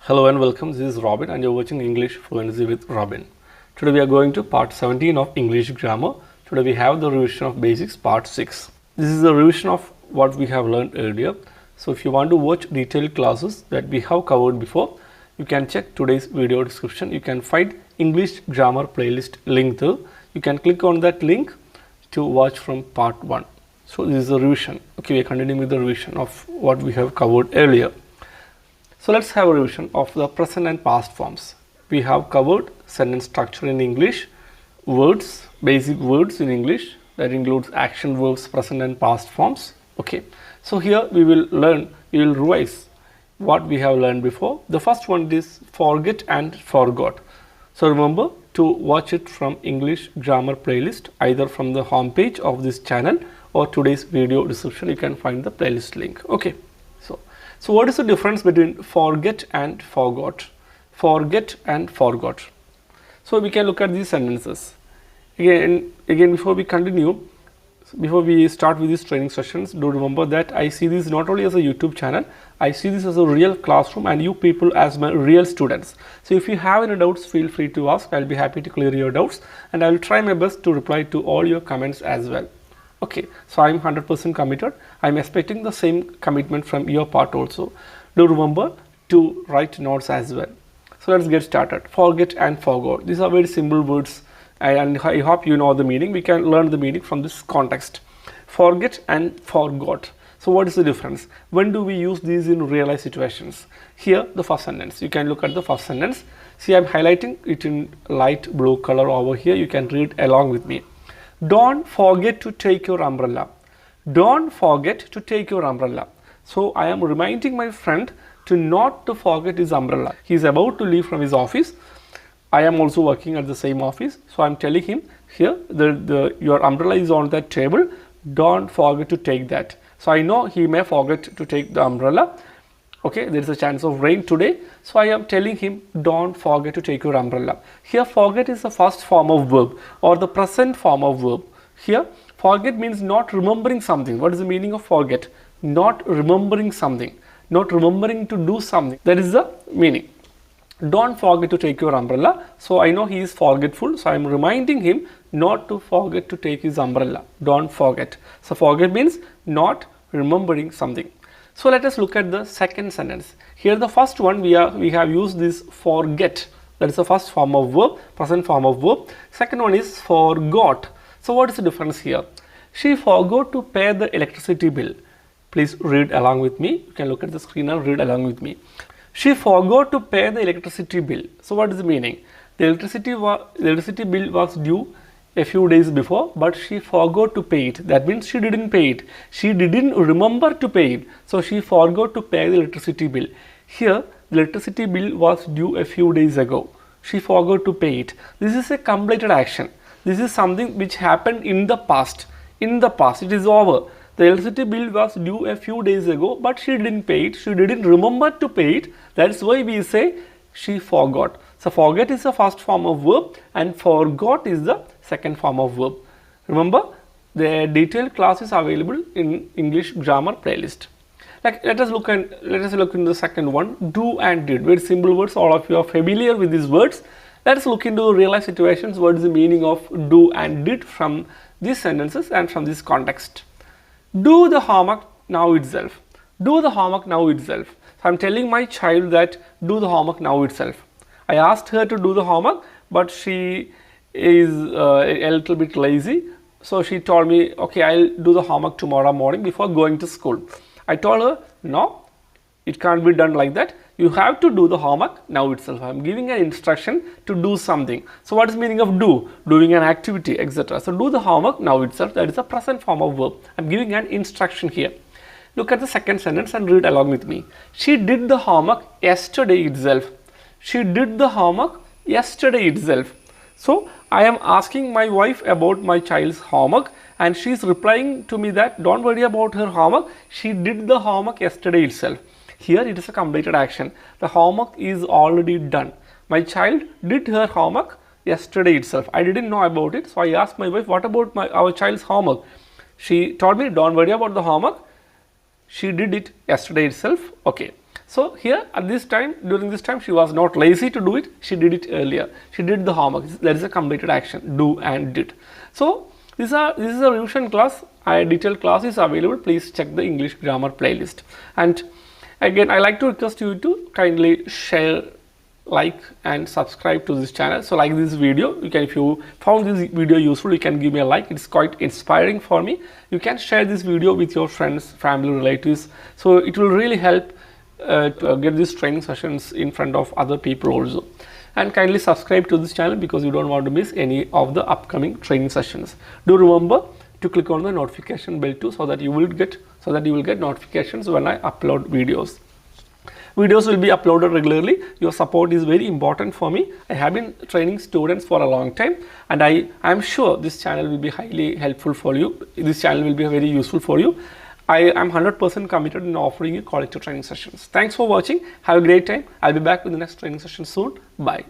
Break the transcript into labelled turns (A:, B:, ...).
A: Hello and welcome. This is Robin and you're watching English Fluency with Robin. Today we are going to part 17 of English grammar. Today we have the revision of basics part 6. This is the revision of what we have learned earlier. So if you want to watch detailed classes that we have covered before, you can check today's video description. You can find English grammar playlist link there. You can click on that link to watch from part 1. So this is the revision. Okay, we are continuing with the revision of what we have covered earlier. So let's have a revision of the present and past forms. We have covered sentence structure in English, words, basic words in English, that includes action verbs, present and past forms. Okay, so here we will revise what we have learned before. The first one is forget and forgot. So remember to watch it from English grammar playlist, either from the home page of this channel or today's video description. You can find the playlist link. Okay. So what is the difference between forget and forgot? Forget and forgot. So we can look at these sentences. Again before we continue, before we start with these training sessions, do remember that I see this not only as a YouTube channel, I see this as a real classroom and you people as my real students. So if you have any doubts, feel free to ask. I'll be happy to clear your doubts and I will try my best to reply to all your comments as well. Okay, so I'm 100% committed. I'm expecting the same commitment from your part also. Do remember to write notes as well. So let's get started. Forget and forgot. These are very simple words and I hope you know the meaning. We can learn the meaning from this context. Forget and forgot. So what is the difference? When do we use these in real life situations? Here, the first sentence. You can look at the first sentence. See, I'm highlighting it in light blue color over here. You can read along with me. Don't forget to take your umbrella. Don't forget to take your umbrella. So I am reminding my friend to not to forget his umbrella. He is about to leave from his office. I am also working at the same office. So I am telling him here your umbrella is on that table. Don't forget to take that. So I know he may forget to take the umbrella. Okay, there is a chance of rain today. So I am telling him, don't forget to take your umbrella. Here, forget is the first form of verb or the present form of verb. Here, forget means not remembering something. What is the meaning of forget? Not remembering something. Not remembering to do something. That is the meaning. Don't forget to take your umbrella. So I know he is forgetful. So I am reminding him not to forget to take his umbrella. Don't forget. So forget means not remembering something. So let us look at the second sentence. Here the first one we have used this forget. That is the first form of verb, present form of verb. Second one is forgot. So what is the difference here? She forgot to pay the electricity bill. Please read along with me. You can look at the screen and read along with me. She forgot to pay the electricity bill. So what is the meaning? The electricity bill was due a few days before, but she forgot to pay it. That means she didn't pay it. She didn't remember to pay it. So she forgot to pay the electricity bill. Here, the electricity bill was due a few days ago. She forgot to pay it. This is a completed action. This is something which happened in the past. In the past, it is over. The electricity bill was due a few days ago, but she didn't pay it. She didn't remember to pay it. That's why we say she forgot. So forget is the first form of verb and forgot is the second form of verb. Remember, the detailed class is available in English grammar playlist. Let us look into the second one, do and did. Very simple words. All of you are familiar with these words. Let us look into real life situations. What is the meaning of do and did from these sentences and from this context? Do the homework now itself. Do the homework now itself. So I am telling my child that do the homework now itself. I asked her to do the homework, but she is a little bit lazy. So she told me, okay, I'll do the homework tomorrow morning before going to school. I told her, no, it can't be done like that. You have to do the homework now itself. I'm giving an instruction to do something. So what is the meaning of do? Doing an activity, etc. So do the homework now itself. That is a present form of verb. I'm giving an instruction here. Look at the second sentence and read along with me. She did the homework yesterday itself. She did the homework yesterday itself. So I am asking my wife about my child's homework and she is replying to me that don't worry about her homework. She did the homework yesterday itself. Here it is a completed action. The homework is already done. My child did her homework yesterday itself. I didn't know about it. So I asked my wife, what about our child's homework? She told me, don't worry about the homework. She did it yesterday itself. Okay. So here at this time, during this time, she was not lazy to do it. She did it earlier. She did the homework. That is a completed action, do and did. So this is a revision class. A detailed class is available. Please check the English grammar playlist. And again, I like to request you to kindly share, like and subscribe to this channel. So like this video, you can, if you found this video useful, you can give me a like. It's quite inspiring for me. You can share this video with your friends, family, relatives. So it will really help to get these training sessions in front of other people also. And kindly subscribe to this channel because you don't want to miss any of the upcoming training sessions. Do remember to click on the notification bell too, so that you will get notifications when I upload videos. Videos will be uploaded regularly. Your support is very important for me. I have been training students for a long time, and I am sure this channel will be highly helpful for you. This channel will be very useful for you. I am 100% committed in offering you quality training sessions. Thanks for watching. Have a great time. I'll be back with the next training session soon. Bye.